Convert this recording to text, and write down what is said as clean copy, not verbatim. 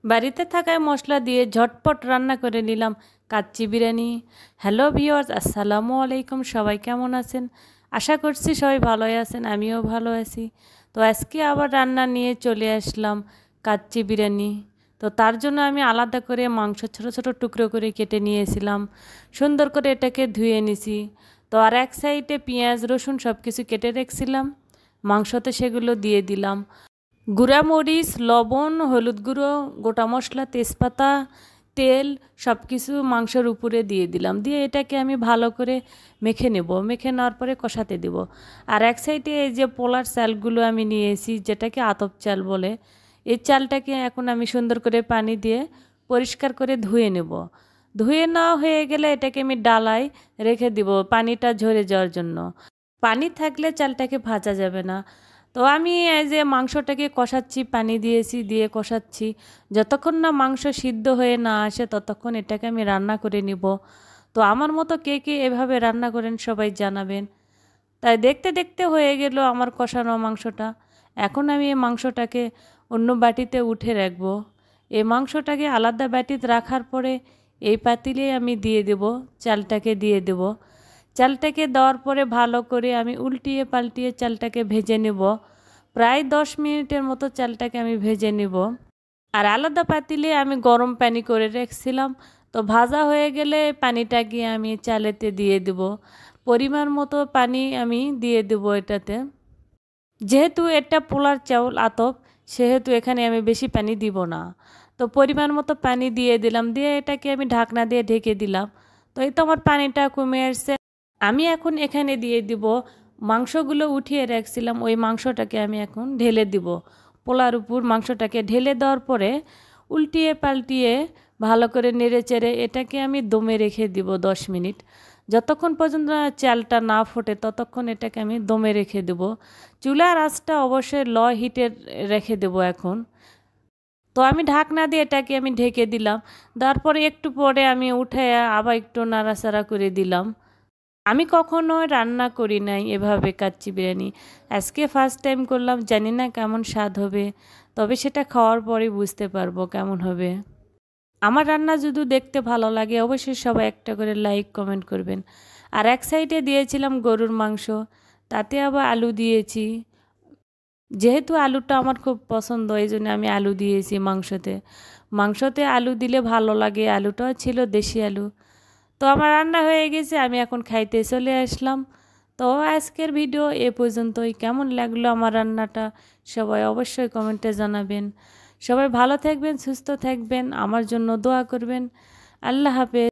বাড়িতে থাকায় মশলা দিয়ে ঝটপট রান্না করে নিলাম কাচ্চি বিরিয়ানি। হ্যালো ভিউয়ার্স, আসসালামু আলাইকুম। সবাই কেমন আছেন? আশা করছি সবাই ভালোই আছেন, আমিও ভালো আছি। তো আজকে আবার রান্না নিয়ে চলে আসলাম কাচ্চি বিরিয়ানি। তো তার জন্য আমি আলাদা করে মাংস ছোট ছোট টুকরো করে কেটে নিয়েছিলাম, সুন্দর করে এটাকে ধুয়ে নিছি। তো আর এক সাইডে পেঁয়াজ রসুন সব কিছু কেটে রেখেছিলাম, মাংসতে সেগুলো দিয়ে দিলাম। গুঁড়া মরিচ, লবণ, হলুদ গুঁড়ো, গোটা মশলা, তেজপাতা, তেল সব কিছু মাংসের উপরে দিয়ে দিলাম। দিয়ে এটাকে আমি ভালো করে মেখে নেব। মেখে নেওয়ার পরে কষাতে দেব। আর এক সাইডে এই যে পোলার চালগুলো আমি নিয়েছি, যেটাকে আতপ চাল বলে, এই চালটাকে এখন আমি সুন্দর করে পানি দিয়ে পরিষ্কার করে ধুয়ে নেব। ধুয়ে নেওয়া হয়ে গেলে এটাকে আমি ডালায় রেখে দিব পানিটা ঝরে যাওয়ার জন্য। পানি থাকলে চালটাকে ভাজা যাবে না। তো আমি এই যে মাংসটাকে কষাচ্ছি, পানি দিয়েছি, দিয়ে কষাচ্ছি। যতক্ষণ না মাংস সিদ্ধ হয়ে না আসে ততক্ষণ এটাকে আমি রান্না করে নিব। তো আমার মতো কে কে এভাবে রান্না করেন সবাই জানাবেন। তাই দেখতে দেখতে হয়ে গেল আমার কষানো মাংসটা। এখন আমি এই মাংসটাকে অন্য বাটিতে উঠে রাখবো। এই মাংসটাকে আলাদা বাটিতে রাখার পরে এই পাতিলে আমি দিয়ে দেব, চালটাকে দিয়ে দেব। চালটাকে দেওয়ার পরে ভালো করে আমি উল্টিয়ে পাল্টিয়ে চালটাকে ভেজে নেব। প্রায় 10 মিনিটের মতো চালটাকে আমি ভেজে নেব। আর আলাদা পাতিলে আমি গরম পানি করে রেখেছিলাম। তো ভাজা হয়ে গেলে পানিটাকে আমি চালেতে দিয়ে দেব। পরিমাণ মতো পানি আমি দিয়ে দেব এটাতে। যেহেতু এটা পোলার চাউল আতপ, সেহেতু এখানে আমি বেশি পানি দিব না। তো পরিমাণ মতো পানি দিয়ে দিলাম, দিয়ে এটাকে আমি ঢাকনা দিয়ে ঢেকে দিলাম। তো এই তো আমার পানিটা কমে আসছে। আমি এখন এখানে দিয়ে দিব মাংসগুলো উঠিয়ে রাখছিলাম, ওই মাংসটাকে আমি এখন ঢেলে দিব। পোলার উপর মাংসটাকে ঢেলে দেওয়ার পরে উল্টিয়ে পাল্টিয়ে ভালো করে নেড়ে চেড়ে এটাকে আমি দমে রেখে দিব 10 মিনিট। যতক্ষণ পর্যন্ত চালটা না ফোটে ততক্ষণ এটাকে আমি দমে রেখে দেব। চুলার আঁচটা অবশ্যই লো হিটে রেখে দেব এখন। তো আমি ঢাকনা দিয়ে এটাকে আমি ঢেকে দিলাম। তারপরে একটু পরে আমি উঠে আবার একটু নাড়াচাড়া করে দিলাম। আমি কখনো রান্না করি নাই এভাবে কাচ্চি বিরিয়ানি, আজকে ফার্স্ট টাইম করলাম। জানি না কেমন স্বাদ হবে, তবে সেটা খাওয়ার পরে বুঝতে পারবো কেমন হবে। আমার রান্না যদি দেখতে ভালো লাগে অবশ্যই সবাই একটা করে লাইক কমেন্ট করবেন। আর এক সাইডে দিয়েছিলাম গরুর মাংস, তাতে আবার আলু দিয়েছি। যেহেতু আলুটা আমার খুব পছন্দ, এই জন্য আমি আলু দিয়েছি মাংসতে। মাংসতে আলু দিলে ভালো লাগে, আলুটাও ছিল দেশি আলু। তো আমার রান্না হয়ে গেছে, আমি এখন খাইতে চলে আসলাম। তো আজকের ভিডিও এ পর্যন্তই। কেমন লাগলো আমার রান্নাটা সবাই অবশ্যই কমেন্টে জানাবেন। সবাই ভালো থাকবেন, সুস্থ থাকবেন, আমার জন্য দোয়া করবেন। আল্লাহ হাফেজ।